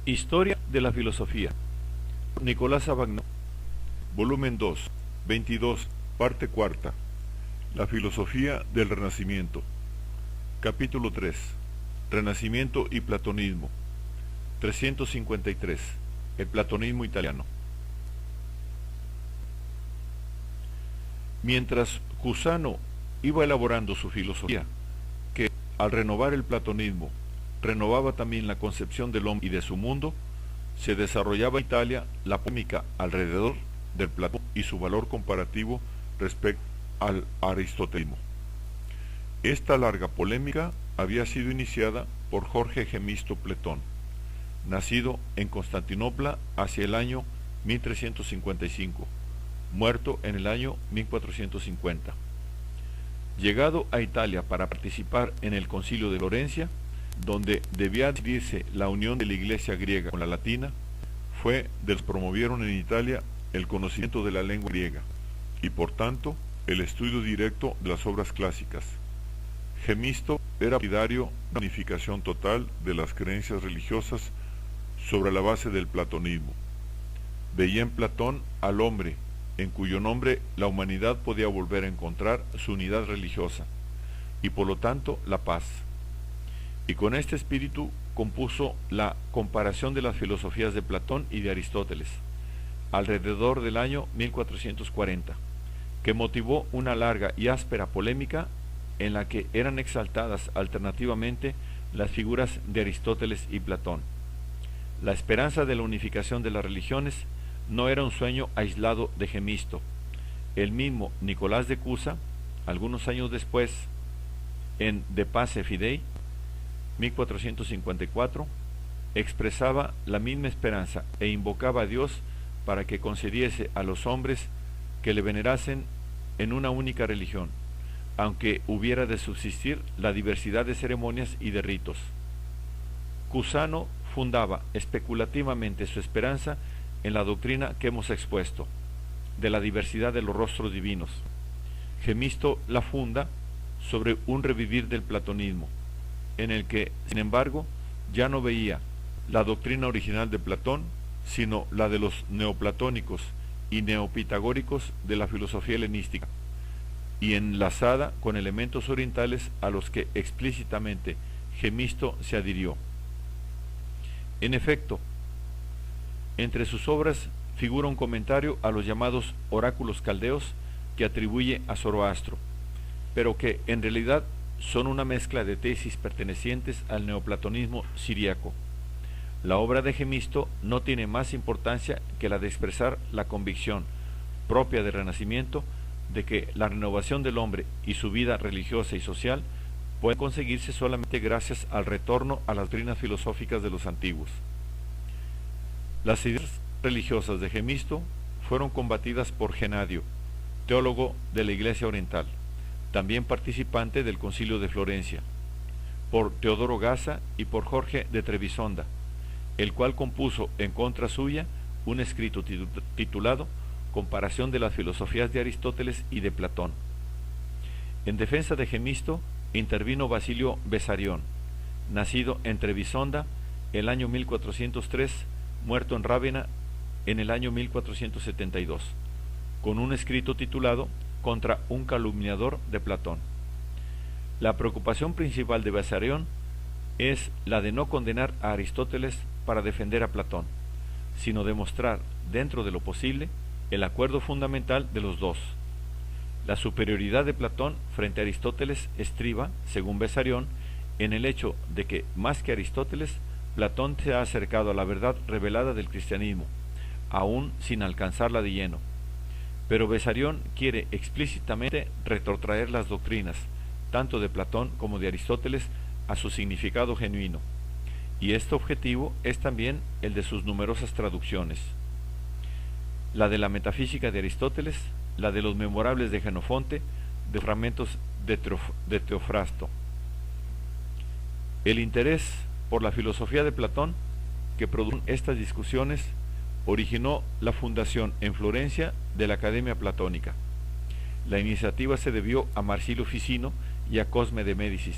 Historia de la filosofía. Nicolás Savagnin. Volumen 2, 22, parte cuarta. La filosofía del Renacimiento. Capítulo 3. Renacimiento y platonismo. 353. El platonismo italiano. Mientras Cusano iba elaborando su filosofía, que al renovar el platonismo renovaba también la concepción del hombre y de su mundo, se desarrollaba en Italia la polémica alrededor del Platón y su valor comparativo respecto al aristotelismo. Esta larga polémica había sido iniciada por Jorge Gemisto Pletón, nacido en Constantinopla hacia el año 1355, muerto en el año 1450. Llegado a Italia para participar en el Concilio de Florencia, donde debía decidirse la unión de la Iglesia griega con la latina, fue de los que promovieron en Italia el conocimiento de la lengua griega y por tanto el estudio directo de las obras clásicas. Gemisto era partidario de la unificación total de las creencias religiosas sobre la base del platonismo. Veía en Platón al hombre, en cuyo nombre la humanidad podía volver a encontrar su unidad religiosa y por lo tanto la paz. Y con este espíritu compuso la comparación de las filosofías de Platón y de Aristóteles, alrededor del año 1440, que motivó una larga y áspera polémica en la que eran exaltadas alternativamente las figuras de Aristóteles y Platón. La esperanza de la unificación de las religiones no era un sueño aislado de Gemisto. El mismo Nicolás de Cusa, algunos años después, en De Pace Fidei, 1454, expresaba la misma esperanza e invocaba a Dios para que concediese a los hombres que le venerasen en una única religión, aunque hubiera de subsistir la diversidad de ceremonias y de ritos. Cusano fundaba especulativamente su esperanza en la doctrina que hemos expuesto, de la diversidad de los rostros divinos. Gemisto la funda sobre un revivir del platonismo, en el que, sin embargo, ya no veía la doctrina original de Platón, sino la de los neoplatónicos y neopitagóricos de la filosofía helenística, y enlazada con elementos orientales a los que explícitamente Gemisto se adhirió. En efecto, entre sus obras figura un comentario a los llamados oráculos caldeos que atribuye a Zoroastro, pero que en realidad son una mezcla de tesis pertenecientes al neoplatonismo siríaco. La obra de Gemisto no tiene más importancia que la de expresar la convicción propia del Renacimiento de que la renovación del hombre y su vida religiosa y social puede conseguirse solamente gracias al retorno a las doctrinas filosóficas de los antiguos. Las ideas religiosas de Gemisto fueron combatidas por Genadio, teólogo de la Iglesia Oriental, también participante del Concilio de Florencia, por Teodoro Gaza y por Jorge de Trebisonda, el cual compuso en contra suya un escrito titulado Comparación de las filosofías de Aristóteles y de Platón. En defensa de Gemisto intervino Basilio Bessarión, nacido en Trebisonda el año 1403, muerto en Rávena en el año 1472, con un escrito titulado Contra un calumniador de Platón. La preocupación principal de Bessarión es la de no condenar a Aristóteles para defender a Platón, sino demostrar, dentro de lo posible, el acuerdo fundamental de los dos. La superioridad de Platón frente a Aristóteles estriba, según Bessarión, en el hecho de que, más que Aristóteles, Platón se ha acercado a la verdad revelada del cristianismo, aún sin alcanzarla de lleno. Pero Bessarión quiere explícitamente retrotraer las doctrinas, tanto de Platón como de Aristóteles, a su significado genuino, y este objetivo es también el de sus numerosas traducciones. La de la metafísica de Aristóteles, la de los memorables de Genofonte, de fragmentos de Teofrasto. El interés por la filosofía de Platón que produjeron estas discusiones originó la fundación en Florencia de la Academia Platónica. La iniciativa se debió a Marsilio Ficino y a Cosme de Médicis,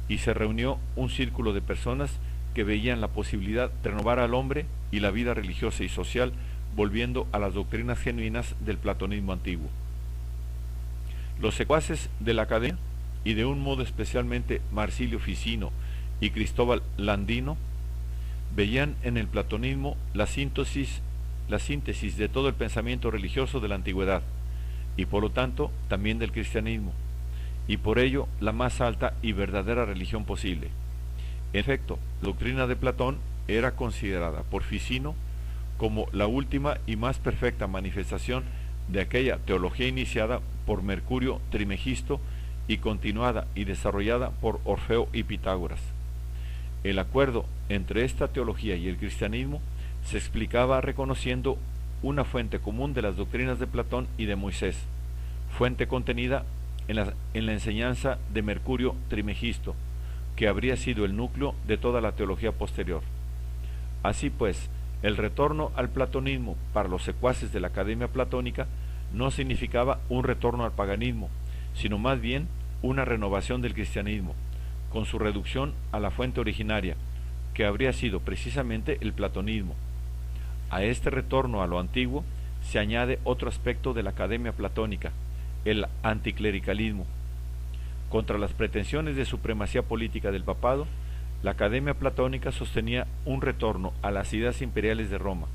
y se reunió un círculo de personas que veían la posibilidad de renovar al hombre y la vida religiosa y social, volviendo a las doctrinas genuinas del platonismo antiguo. Los secuaces de la Academia, y de un modo especialmente Marsilio Ficino y Cristóbal Landino, veían en el platonismo la síntesis de todo el pensamiento religioso de la antigüedad, y por lo tanto también del cristianismo, y por ello la más alta y verdadera religión posible. En efecto, la doctrina de Platón era considerada por Ficino como la última y más perfecta manifestación de aquella teología iniciada por Mercurio Trimegisto y continuada y desarrollada por Orfeo y Pitágoras. El acuerdo entre esta teología y el cristianismo se explicaba reconociendo una fuente común de las doctrinas de Platón y de Moisés, fuente contenida en la enseñanza de Mercurio Trimegisto, que habría sido el núcleo de toda la teología posterior. Así pues, el retorno al platonismo para los secuaces de la Academia Platónica no significaba un retorno al paganismo, sino más bien una renovación del cristianismo, con su reducción a la fuente originaria, que habría sido precisamente el platonismo. A este retorno a lo antiguo se añade otro aspecto de la Academia Platónica, el anticlericalismo. Contra las pretensiones de supremacía política del papado, la Academia Platónica sostenía un retorno a las ideas imperiales de Roma,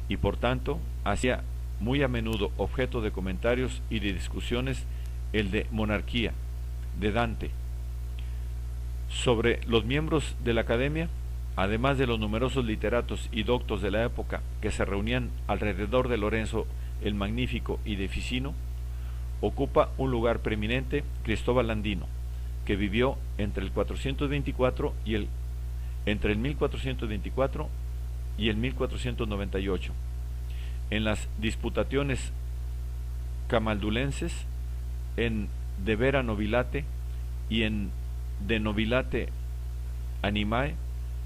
y por tanto hacía muy a menudo objeto de comentarios y de discusiones el de Monarquía, de Dante. Sobre los miembros de la Academia, además de los numerosos literatos y doctos de la época que se reunían alrededor de Lorenzo el Magnífico y de Ficino, ocupa un lugar preeminente Cristóbal Landino, que vivió entre el 1424 y el 1498. En las Disputationes Camaldulenses, en De Vera Nobilate y en De Nobilate Animae,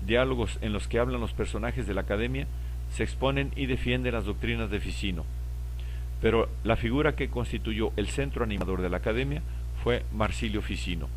diálogos en los que hablan los personajes de la Academia, se exponen y defienden las doctrinas de Ficino. Pero la figura que constituyó el centro animador de la Academia fue Marsilio Ficino.